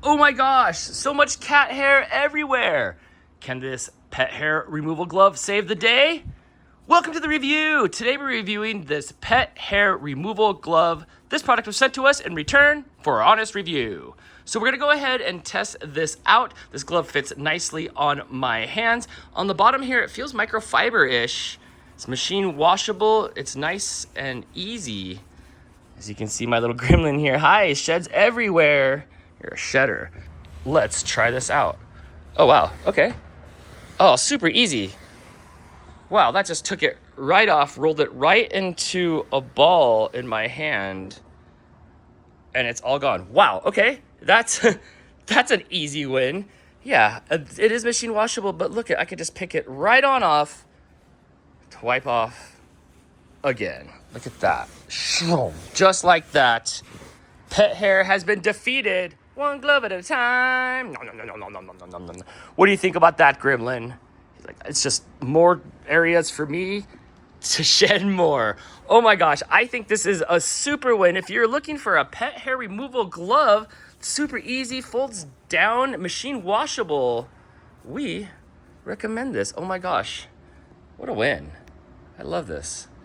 Oh my gosh, so much cat hair everywhere. Can this pet hair removal glove save the day? Welcome to the review. Today we're reviewing this pet hair removal glove. This product was sent to us in return for our honest review. So we're gonna go ahead and test this out. This glove fits nicely on my hands. On the bottom here, it feels microfiber-ish. It's machine washable. It's nice and easy. As you can see, my little gremlin here. Hi, sheds everywhere. You're a shedder. Let's try this out. Oh, wow, okay. Oh, super easy. Wow, that just took it right off, rolled it right into a ball in my hand, and it's all gone. Wow, okay, that's an easy win. Yeah, it is machine washable, but look, I could just pick it right on off to wipe off again. Look at that. Just like that. Pet hair has been defeated. One glove at a time. What do you think about that, gremlin? He's like, it's just more areas for me to shed more. Oh my gosh, I think this is a super win. If you're looking for a pet hair removal glove, super easy, folds down, machine washable, we recommend this. Oh my gosh, what a win. I love this.